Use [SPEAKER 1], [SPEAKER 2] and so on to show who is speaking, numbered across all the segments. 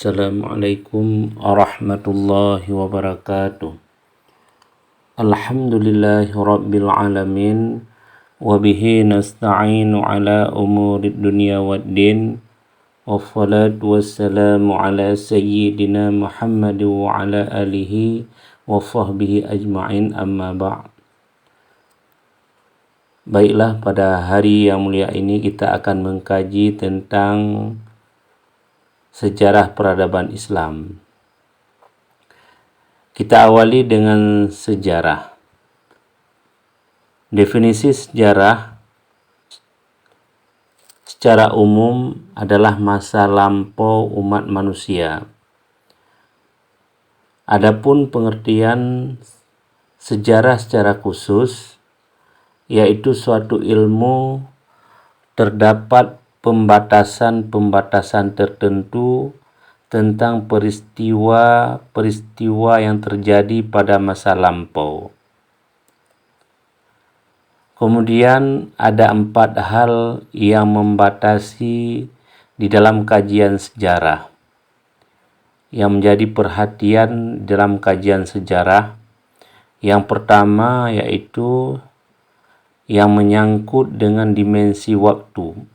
[SPEAKER 1] Assalamualaikum warahmatullahi wabarakatuh. Alhamdulillahi rabbil alamin. Wabihi nasta'inu ala umurid dunya waddin. Wassalatu wassalamu ala sayyidina Muhammad wa ala alihi wa sahbihi ajma'in, amma ba'd. Baiklah, pada hari yang mulia ini kita akan mengkaji tentang sejarah peradaban Islam. Kita awali dengan sejarah. Definisi sejarah secara umum adalah masa lampau umat manusia. Adapun pengertian sejarah secara khusus, yaitu suatu ilmu terdapat pembatasan-pembatasan tertentu tentang peristiwa-peristiwa yang terjadi pada masa lampau. Kemudian ada 4 hal yang membatasi di dalam kajian sejarah yang menjadi perhatian dalam kajian sejarah. Yang pertama yaitu yang menyangkut dengan dimensi waktu.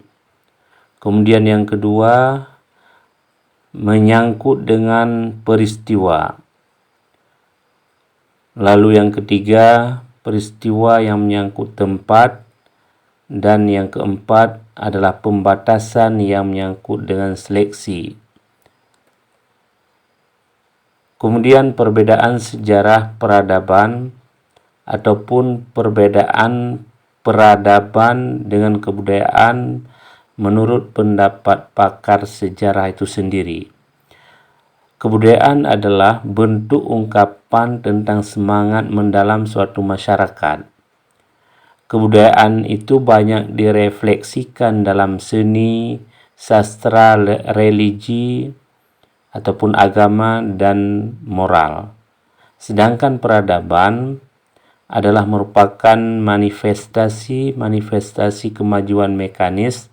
[SPEAKER 1] Kemudian yang kedua menyangkut dengan peristiwa. Lalu yang ketiga peristiwa yang menyangkut tempat. Dan yang keempat adalah pembatasan yang menyangkut dengan seleksi. Kemudian perbedaan sejarah peradaban ataupun perbedaan peradaban dengan kebudayaan menurut pendapat pakar sejarah itu sendiri. Kebudayaan adalah bentuk ungkapan tentang semangat mendalam suatu masyarakat. Kebudayaan itu banyak direfleksikan dalam seni, sastra, religi, ataupun agama dan moral. Sedangkan peradaban adalah merupakan manifestasi kemajuan mekanis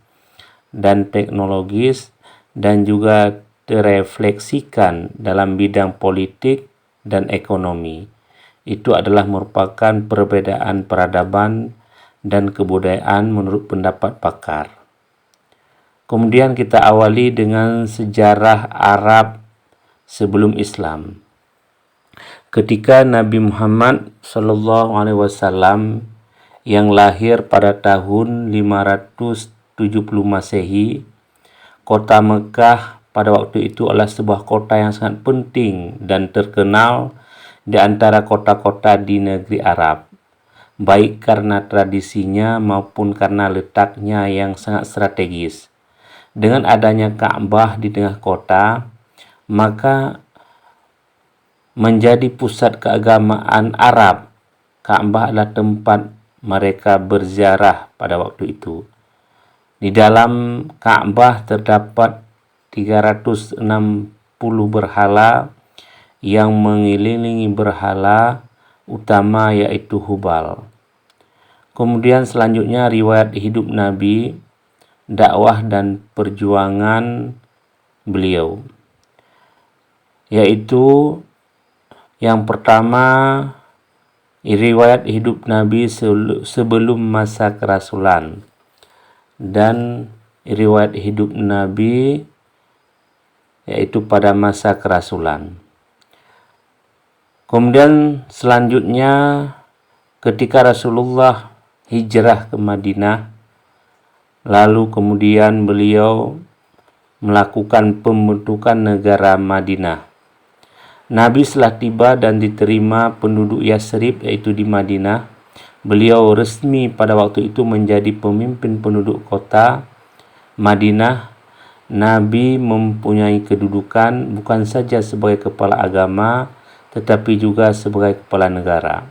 [SPEAKER 1] dan teknologis, dan juga direfleksikan dalam bidang politik dan ekonomi. Itu adalah merupakan perbedaan peradaban dan kebudayaan menurut pendapat pakar. Kemudian kita awali dengan sejarah Arab sebelum Islam. Ketika Nabi Muhammad SAW yang lahir pada tahun 570 Masehi, kota Mekah pada waktu itu adalah sebuah kota yang sangat penting dan terkenal di antara kota-kota di negeri Arab, baik karena tradisinya maupun karena letaknya yang sangat strategis. Dengan adanya Ka'bah di tengah kota, maka menjadi pusat keagamaan Arab. Ka'bah adalah tempat mereka berziarah pada waktu itu. Di dalam Ka'bah terdapat 360 berhala yang mengelilingi berhala utama yaitu Hubal. Kemudian selanjutnya riwayat hidup Nabi, dakwah dan perjuangan beliau. Yaitu yang pertama, riwayat hidup Nabi sebelum masa kerasulan, dan riwayat hidup Nabi yaitu pada masa kerasulan. Kemudian selanjutnya ketika Rasulullah hijrah ke Madinah, lalu kemudian beliau melakukan pembentukan negara Madinah. Nabi setelah tiba dan diterima penduduk Yasrib yaitu di Madinah, beliau resmi pada waktu itu menjadi pemimpin penduduk kota Madinah. Nabi mempunyai kedudukan bukan saja sebagai kepala agama, tetapi juga sebagai kepala negara.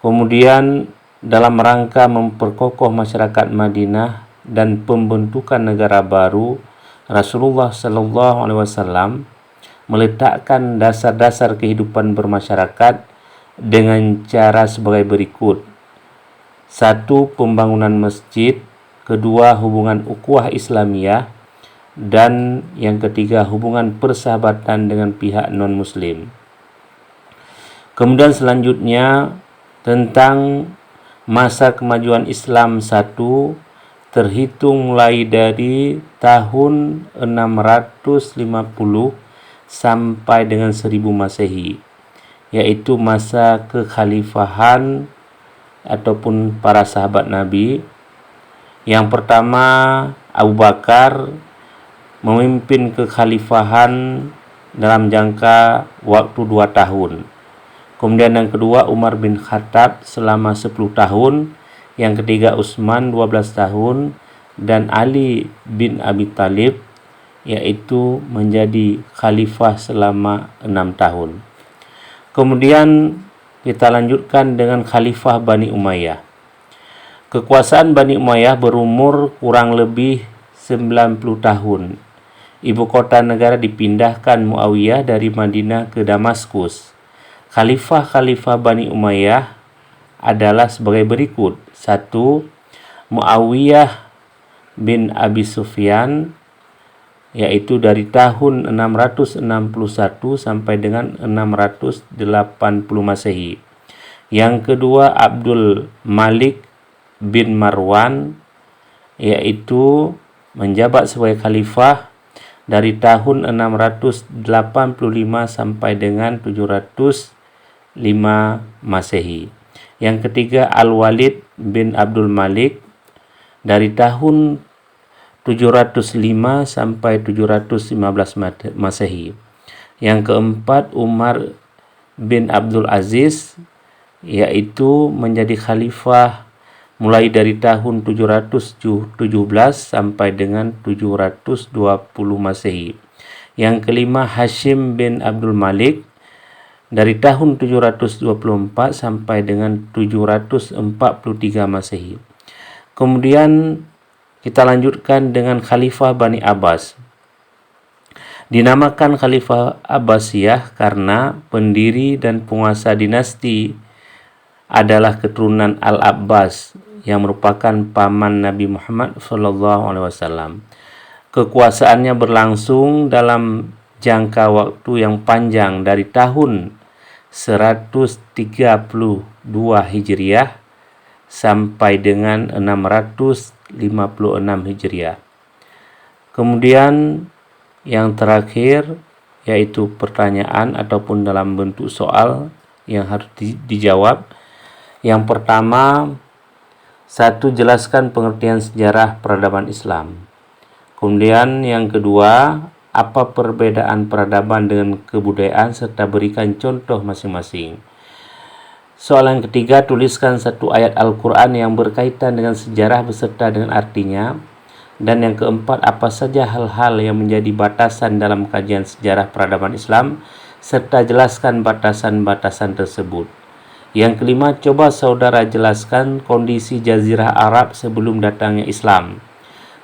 [SPEAKER 1] Kemudian dalam rangka memperkokoh masyarakat Madinah dan pembentukan negara baru, Rasulullah SAW meletakkan dasar-dasar kehidupan bermasyarakat dengan cara sebagai berikut. 1. Pembangunan masjid. Kedua, hubungan ukhuwah Islamiyah. dan yang ketiga hubungan persahabatan dengan pihak non-muslim. Kemudian selanjutnya tentang masa kemajuan Islam 1 terhitung mulai dari tahun 650 sampai dengan 1000 Masehi, yaitu masa kekhalifahan ataupun para sahabat Nabi. Yang pertama, Abu Bakar memimpin kekhalifahan dalam jangka waktu 2 tahun. Kemudian yang kedua, Umar bin Khattab selama 10 tahun. Yang ketiga, Utsman 12 tahun. Dan Ali bin Abi Thalib yaitu menjadi khalifah selama 6 tahun. Kemudian kita lanjutkan dengan Khalifah Bani Umayyah. Kekuasaan Bani Umayyah berumur kurang lebih 90 tahun. Ibu kota negara dipindahkan Muawiyah dari Madinah ke Damaskus. Khalifah-khalifah Bani Umayyah adalah sebagai berikut. 1. Muawiyah bin Abi Sufyan, yaitu dari tahun 661 sampai dengan 680 Masehi. Yang kedua, Abdul Malik bin Marwan, yaitu menjabat sebagai khalifah dari tahun 685 sampai dengan 705 Masehi. Yang ketiga, Al-Walid bin Abdul Malik dari tahun 705 sampai 715 Masehi. Yang keempat, Umar bin Abdul Aziz, yaitu menjadi khalifah mulai dari tahun 717 sampai dengan 720 Masehi. Yang kelima, Hashim bin Abdul Malik dari tahun 724 sampai dengan 743 Masehi. Kemudian kita lanjutkan dengan Khalifah Bani Abbas. Dinamakan Khalifah Abbasiyah karena pendiri dan penguasa dinasti adalah keturunan Al-Abbas yang merupakan paman Nabi Muhammad SAW. Kekuasaannya berlangsung dalam jangka waktu yang panjang dari tahun 132 Hijriah sampai dengan 656 Hijriah. Kemudian yang terakhir yaitu pertanyaan ataupun dalam bentuk soal yang harus dijawab. Yang pertama, 1. Jelaskan pengertian sejarah peradaban Islam. Kemudian yang kedua, apa perbedaan peradaban dengan kebudayaan serta berikan contoh masing-masing. Soal yang ketiga, tuliskan 1 ayat Al-Quran yang berkaitan dengan sejarah beserta dengan artinya. Dan yang keempat, apa saja hal-hal yang menjadi batasan dalam kajian sejarah peradaban Islam serta jelaskan batasan-batasan tersebut. Yang kelima, coba saudara jelaskan kondisi Jazirah Arab sebelum datangnya Islam.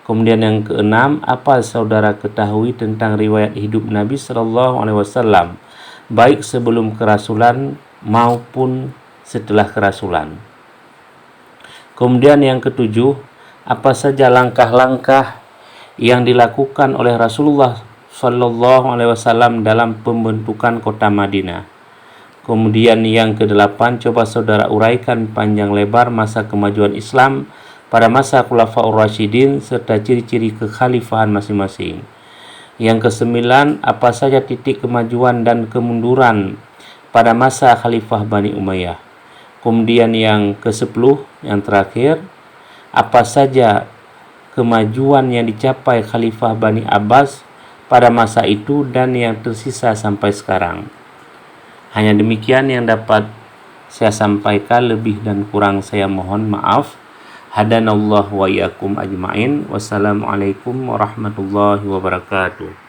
[SPEAKER 1] Kemudian yang keenam, apa saudara ketahui tentang riwayat hidup Nabi SAW, baik sebelum kerasulan maupun setelah kerasulan. Kemudian yang ketujuh, apa saja langkah-langkah yang dilakukan oleh Rasulullah SAW dalam pembentukan kota Madinah. Kemudian yang kedelapan, coba saudara uraikan panjang lebar masa kemajuan Islam pada masa Khulafaur Rasyidin serta ciri-ciri kekhalifahan masing-masing. Yang kesembilan, apa saja titik kemajuan dan kemunduran pada masa Khalifah Bani Umayyah. Kemudian yang ke-10, yang terakhir, apa saja kemajuan yang dicapai Khalifah Bani Abbas pada masa itu dan yang tersisa sampai sekarang. Hanya demikian yang dapat saya sampaikan, lebih dan kurang saya mohon maaf. Hadanallahu wa iyyakum ajma'in. Wassalamualaikum warahmatullahi wabarakatuh.